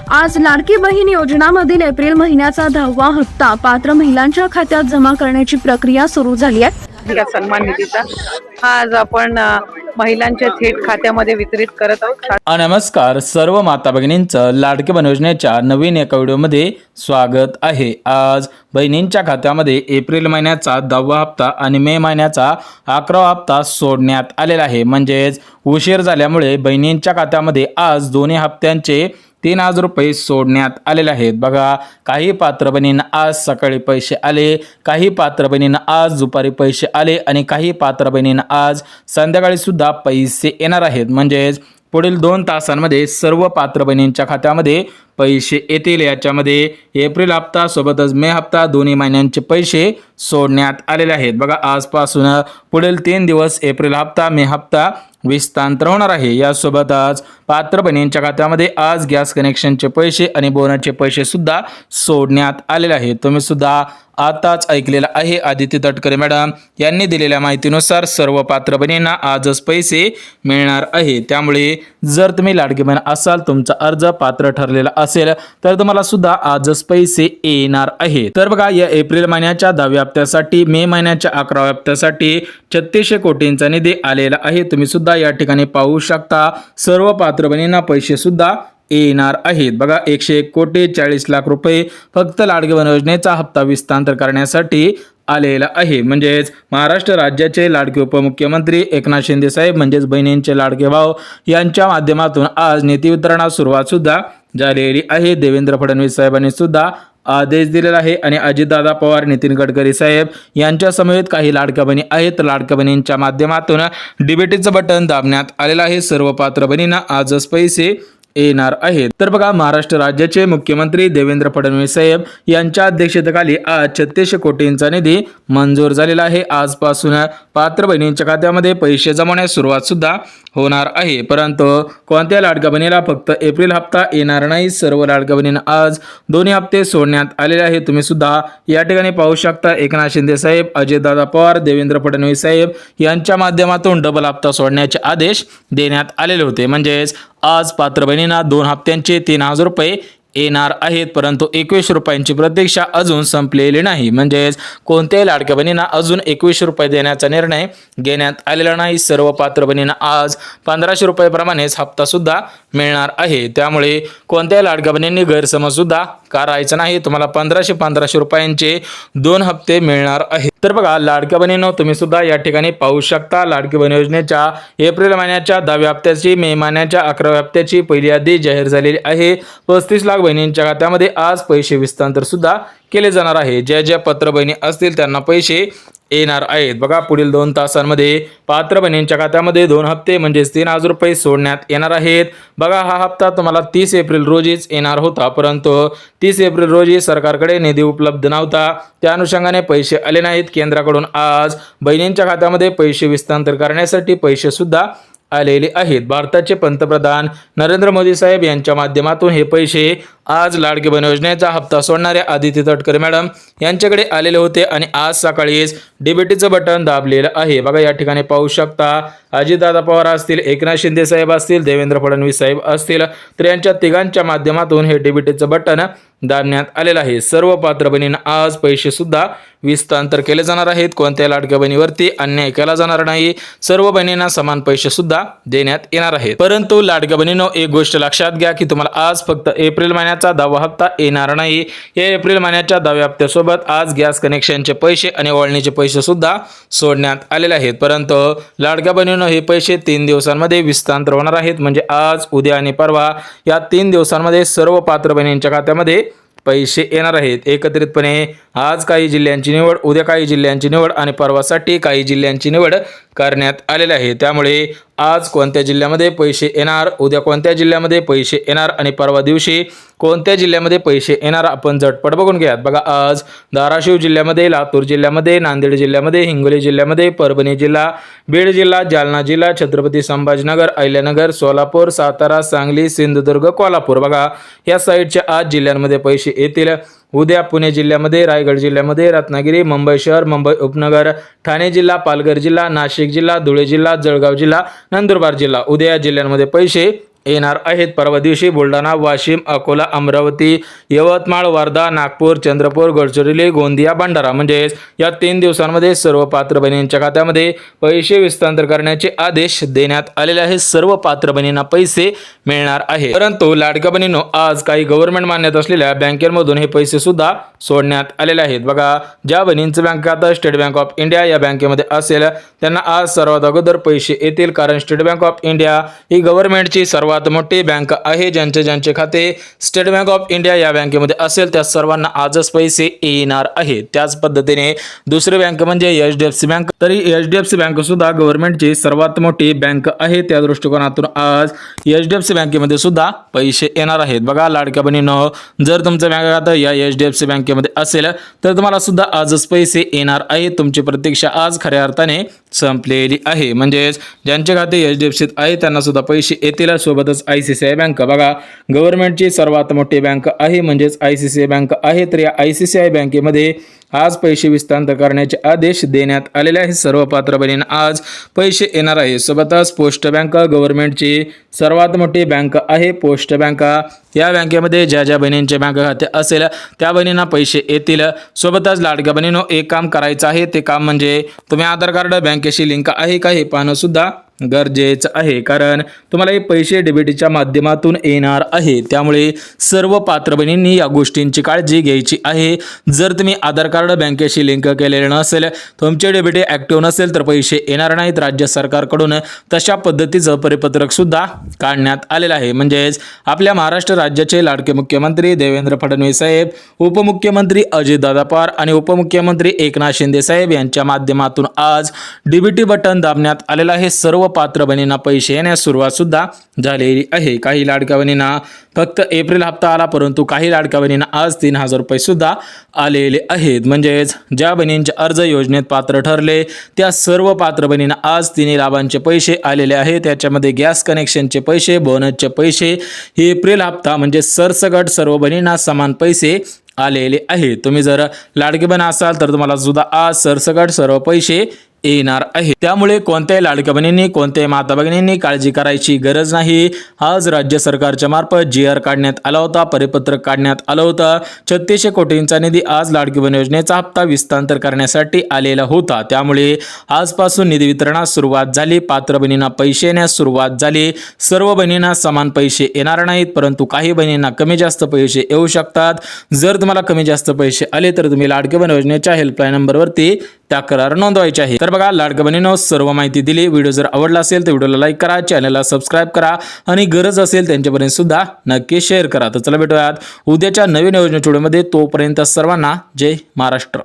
आज लाडकी बहीण योजनामधील एप्रिल महिन्याचा 10वा हप्ता पात्र महिलांच्या खात्यात जमा करण्याची प्रक्रिया सुरू झाली आहे। या सन्मान निधीचा आज आपण महिलांच्या थेट खात्यामध्ये वितरित करत आहोत। नमस्कार सर्व माता भगिनींचं लाडकी बहीण योजनेच्या नवीन एका व्हिडिओमध्ये स्वागत आहे। आज बहिणींच्या खात्यामध्ये एप्रिल महिन्याचा 10वा हप्ता आणि मे महिन्याचा 11वा हप्ता सोडण्यात आलेला आहे। म्हणजेच उशीर झाल्यामुळे बहिणींच्या खात्यामध्ये आज दोन्ही हप्त्यांचे 3000 रुपये सोडण्यात आलेले आहेत। बघा, काही पात्र बहिणींना आज सकाळी पैसे आले, काही पात्र बहिणींना आज दुपारी पैसे आले आणि काही पात्र बहिणींना आज संध्याकाळी सुद्धा पैसे येणार आहेत। म्हणजेच पुढील 2 तासांमध्ये सर्व पात्र बहिणींच्या खात्यामध्ये पैसे येतील। याच्यामध्ये एप्रिल हप्ता सोबतच मे हप्ता दोन्ही महिन्यांचे पैसे सोडण्यात आलेले आहेत। बघा, आजपासून पुढील 3 दिवस एप्रिल हप्ता मे हप्ता विस्तांतर होणार आहे। यासोबतच पात्र बहिणींच्या खात्यामध्ये आज गॅस कनेक्शनचे पैसे आणि बोनसचे पैसे सुद्धा सोडण्यात आलेले आहेत। तुम्ही सुद्धा आताच ऐकलेलं आहे। आदिती तटकरे मॅडम यांनी दिलेल्या माहितीनुसार सर्व पात्र बहिणींना आजच पैसे मिळणार आहे। त्यामुळे जर तुम्ही लाडकी बहीण असाल, तुमचा अर्ज पात्र ठरलेला असेल तर तुम्हाला सुद्धा आजच पैसे येणार आहे। तर बघा, या एप्रिल महिन्याच्या 10व्या हप्त्यासाठी मे महिन्याच्या 11व्या हप्त्यासाठी 3600 कोटींचा निधी आलेला आहे। तुम्ही सुद्धा या ठिकाणी पाहू शकता सर्व पात्र बहिणींना पैसे सुद्धा येणार आहेत। बघा, 101 कोटी 40 लाख रुपये फक्त लाडकी बहीण योजनेचा हप्ता विस्तांतर करण्यासाठी आलेला आहे। म्हणजेच महाराष्ट्र राज्याचे लाडके उपमुख्यमंत्री एकनाथ शिंदे साहेब म्हणजेच बहिणींचे लाडके भाऊ यांच्या माध्यमातून आज निधी वितरणास सुरुवात सुद्धा झालेली आहे। देवेंद्र फडणवीस साहेबांनी सुद्धा आदेश दिलेला आहे आणि अजितदादा पवार, नितीन गडकरी साहेब यांच्या समेत काही लाडक्या बहिणी आहेत। लाडक्या बहिणींच्या माध्यमातून डीबीटीचं बटन दाबण्यात आलेलं आहे। सर्व पात्र बहिणींना आजच पैसे येणार आहेत। तर बघा, महाराष्ट्र राज्याचे मुख्यमंत्री देवेंद्र फडणवीस साहेब यांच्या अध्यक्षतेखाली आज 3600 कोटींचा निधी मंजूर झालेला आहे। आजपासून पात्र बहिणींच्या खात्यामध्ये पैसे जमवण्यास सुरुवात सुद्धा होणार आहे। परंतु कोणत्या लाडक्या बहिणीला फक्त एप्रिल हप्ता येणार नाही, सर्व लाडक्या बहिणींना आज दोन्ही हप्ते सोडण्यात आलेले आहेत। तुम्ही सुद्धा या ठिकाणी पाहू शकता एकनाथ शिंदे साहेब, अजितदादा पवार, देवेंद्र फडणवीस साहेब यांच्या माध्यमातून डबल हप्ता सोडण्याचे आदेश देण्यात आलेले होते। म्हणजेच आज पात्र बहिणींना 2 हप्त्यांचे 3000 रुपये येणार आहेत। परंतु 21 रुपयांची प्रतीक्षा अजून संपलेली नाही। म्हणजेच कोणत्याही लाडक्या बहिणींना अजून 21 रुपये देण्याचा निर्णय घेण्यात आलेला नाही। सर्व पात्र बहिणींना आज 1500 रुपयाप्रमाणेच हप्ता सुद्धा मिळणार आहे। त्यामुळे कोणत्याही लाडक्या बहिणींनी गैरसमज सुद्धा करायचा नाही। तुम्हाला 1500 रुपयांचे 2 हप्ते मिळणार आहेत। तर बघा, लाडक्या बहिणींनो, तुम्ही सुद्धा या ठिकाणी पाहू शकता लाडकी बहीण योजनेच्या एप्रिल महिन्याच्या 10व्या हप्त्याची, मे महिन्याच्या 11व्या हप्त्याची पहिली यादी जाहीर झालेली आहे। 35 लाख बहिणींच्या खात्यामध्ये आज पैसे विस्तांतर सुद्धा केले जाणार आहे। ज्या ज्या पत्र बहिणी असतील त्यांना पैसे येणार आहेत। बघा, पुढील 2 तासांमध्ये पात्र बहिणींच्या खात्यामध्ये 2 हप्ते म्हणजेच 3000 रुपये सोडण्यात येणार आहेत। बघा, हा हप्ता तुम्हाला 30 एप्रिल रोजीच येणार होता, परंतु 30 एप्रिल रोजी सरकारकडे निधी उपलब्ध नव्हता, त्या अनुषंगाने पैसे आले नाहीत। केंद्राकडून आज बहिणींच्या खात्यामध्ये पैसे विस्तांतर करण्यासाठी पैसे सुद्धा आलेले आहेत। भारताचे पंतप्रधान नरेंद्र मोदी साहेब यांच्या माध्यमातून हे पैसे आज लाडकी बहीण योजनेचा हप्ता सोडणाऱ्या आदिती तटकरे मॅडम यांच्याकडे आलेले होते आणि आज सकाळीच डीबीटीचं बटन दाबलेलं आहे। बघा, या ठिकाणी पाहू शकता अजितदादा पवार असतील, एकनाथ शिंदे साहेब असतील, देवेंद्र फडणवीस साहेब असतील, तर यांच्या तिघांच्या माध्यमातून हे डीबीटीचं बटन दाबण्यात आलेलं आहे। सर्व पात्र बहिणींना आज पैसे सुद्धा विस्तांतर केले जाणार आहेत। कोणत्या लाडक्या बहिणीवरती अन्याय केला जाणार नाही। सर्व बहिणींना समान पैसे सुद्धा देण्यात येणार आहेत। परंतु लाडक्या बहिणींनो, एक गोष्ट लक्षात घ्या की तुम्हाला आज फक्त एप्रिल महिन्याचा 10वा हप्ता येणार नाही। या एप्रिल महिन्याच्या 10व्या हप्त्यासोबत आज गॅस कनेक्शनचे पैसे आणि ओळणीचे पैसे सुद्धा सोडण्यात आलेले आहेत। परंतु लाडक्या बहिणींनो, हे पैसे 3 दिवसांमध्ये विस्तांतर होणार आहेत। म्हणजे आज, उद्या आणि परवा या 3 दिवसांमध्ये सर्व पात्र बहिणींच्या खात्यामध्ये पैसे येणार आहेत। एकत्रितपणे आज काही जिल्ह्यांची निवड, उद्या काही जिल्ह्यांची निवड आणि परवासाठी काही जिल्ह्यांची निवड करण्यात आलेले आहे। त्यामुळे आज कोणत्या जिल्ह्यामध्ये पैसे येणार, उद्या कोणत्या जिल्ह्यामध्ये पैसे येणार आणि परवा दिवशी कोणत्या जिल्ह्यामध्ये पैसे येणार आपण झटपट बघून घ्या। बघा, आज धाराशिव जिल्ह्यामध्ये, लातूर जिल्ह्यामध्ये, नांदेड जिल्ह्यामध्ये, हिंगोली जिल्ह्यामध्ये, परभणी जिल्हा, बीड जिल्हा, जालना जिल्हा, छत्रपती संभाजीनगर, अहिल्यानगर, सोलापूर, सातारा, सांगली, सिंधुदुर्ग, कोल्हापूर, बघा या साईडच्या आज जिल्ह्यांमध्ये पैसे येतील। उद्या पुणे जिल्ह्यामध्ये, रायगड जिल्ह्यामध्ये, रत्नागिरी, मुंबई शहर, मुंबई उपनगर, ठाणे जिल्हा, पालघर जिल्हा, नाशिक जिल्हा, धुळे जिल्हा, जळगाव जिल्हा, नंदुरबार जिल्हा, उद्या या जिल्ह्यांमध्ये पैसे येणार आहेत. परवा दिवशी बुलढाणा, वाशिम, अकोला, अमरावती, यवतमाळ, वर्धा, नागपूर, चंद्रपूर, गडचिरोली, गोंदिया, भंडारा म्हणजेच या 3 दिवसांमध्ये सर्व पात्र बहिणींच्या खात्यामध्ये पैसे हस्तांतर करण्याचे आदेश देण्यात आलेले आहेत. सर्व पात्र बहिणींना पैसे मिळणार आहे. परंतु लाडक्या बहिणींनो, आज काही गव्हर्नमेंट मान्यता असलेल्या बँकेमधून हे पैसे सुद्धा सोडण्यात आलेले आहेत. बघा, ज्या बहिणींचं बँक खातं स्टेट बँक ऑफ इंडिया या बँकेमध्ये असेल त्यांना आज सर्वात अगोदर पैसे येतील, कारण स्टेट बँक ऑफ इंडिया ही गव्हर्नमेंटची सर्वात मोठी बँक आहे. ज्यांचे खाते स्टेट बँक ऑफ इंडिया या बँकेमध्ये असेल त्या सर्वांना आजच पैसे येणार आहेत. त्याच पद्धतीने दुसरी बँक म्हणजे HDFC बँक. तरी HDFC बँक सुद्धा गव्हर्नमेंटची सर्वात मोठी बँक आहे. त्या दृष्टिकोनातून आज HDFC बँकेमध्ये सुद्धा पैसे येणार आहेत. बघा लाडक्या बहिणींनो, जर तुमचं बँक खातं या HDFC बँकेमध्ये असेल तर तुम्हाला सुद्धा आजच पैसे येणार आहेत. तुमची प्रतीक्षा आज खऱ्या अर्थाने संपलेली आहे. म्हणजेच ज्यांचे खाते HDFC आहे त्यांना सुद्धा पैसे येतील. सोबतच ICICI बँक, बघा गव्हर्नमेंटची सर्वात मोठी बँक आहे, म्हणजेच ICICI बँक आहे. तर या ICICI बँकेमध्ये आज पैसे हस्तांतर करण्याचे आदेश देण्यात आलेले आहेत. सर्व पात्र बहिणींना आज पैसे येणार आहे. सोबतच पोस्ट बँक गव्हर्नमेंटची सर्वात मोठी बँक आहे. पोस्ट बँक या बँकेमध्ये ज्या बहिणींचे बँक खाते असेल त्या बहिणींना पैसे येतील. सोबतच लाडक्या बहिणींनो, एक काम करायचं आहे. ते काम म्हणजे तुम्ही आधार कार्ड बँकेशी लिंक आहे का हे पाहणं सुद्धा गरजेचं आहे, कारण तुम्हाला हे पैसे डीबीटीच्या माध्यमातून येणार आहे. त्यामुळे सर्व पात्र बहिणींनी या गोष्टींची काळजी घ्यायची आहे. जर तुम्ही आधार कार्ड बँकेशी लिंक केलेले नसेल, तुमचे डीबीटी ॲक्टिव्ह नसेल तर पैसे येणार नाहीत. राज्य सरकारकडून तशा पद्धतीचं परिपत्रक सुद्धा काढण्यात आलेलं आहे. म्हणजेच आपल्या महाराष्ट्र राज्याचे लाडके मुख्यमंत्री देवेंद्र फडणवीस साहेब, उपमुख्यमंत्री अजितदादा पवार आणि उपमुख्यमंत्री एकनाथ शिंदे साहेब यांच्या माध्यमातून आज डीबीटी बटन दाबण्यात आलेलं आहे. सर्व पात्र बहिणींना पैसे येण्यास सुरुवात सुद्धा झालेली आहे. काही लाडक्या बहिणींना फक्त एप्रिल हप्ता आला, परंतु काही लाडक्या बहिणींना आज 3000 रुपये सुद्धा आलेले आहेत. म्हणजेच ज्या बहिणींचे अर्ज योजनेत पात्र ठरले त्या सर्व पात्र बहिणींना आज 3 लाभांचे पैसे आलेले आहेत. त्याच्यामध्ये गॅस कनेक्शनचे पैसे, बोनसचे पैसे, हे एप्रिल हप्ता म्हणजे सरसकट सर्व बहिणींना समान पैसे आलेले आहेत. तुम्ही जर लाडकी बहीण असाल तर तुम्हाला सुद्धा आज सरसकट सर्व पैसे येणार आहे. त्यामुळे कोणत्याही लाडक्या बहिणींनी, कोणत्याही माता भगिनींनी काळजी करायची गरज नाही. आज राज्य सरकारच्या मार्फत GR काढण्यात आला होता, परिपत्रक काढण्यात आलं होतं. 3600 कोटींचा निधी आज लाडकी बहीण योजनेचा हप्ता हस्तांतर करण्यासाठी आलेला होता. त्यामुळे आजपासून निधी वितरणास सुरुवात झाली. पात्र बहिणींना पैसे येण्यास सुरुवात झाली. सर्व बहिणींना समान पैसे येणार नाहीत, परंतु काही बहिणींना कमी जास्त पैसे येऊ शकतात. जर तुम्हाला कमी जास्त पैसे आले तर तुम्ही लाडकी बहीण योजनेच्या हेल्पलाईन नंबरवरती तक्रार नोंदवायची आहे. तर बघा लाडक्या बहिणींनो, सर्व माहिती दिली. व्हिडिओ जर आवडला असेल तर व्हिडिओला लाईक करा, चॅनलला सबस्क्राईब करा आणि गरज असेल त्यांच्यापर्यंत सुद्धा नक्की शेअर करा. तर चला भेटूयात उद्याच्या नवीन योजनेच्या व्हिडिओमध्ये. तोपर्यंत सर्वांना जय महाराष्ट्र.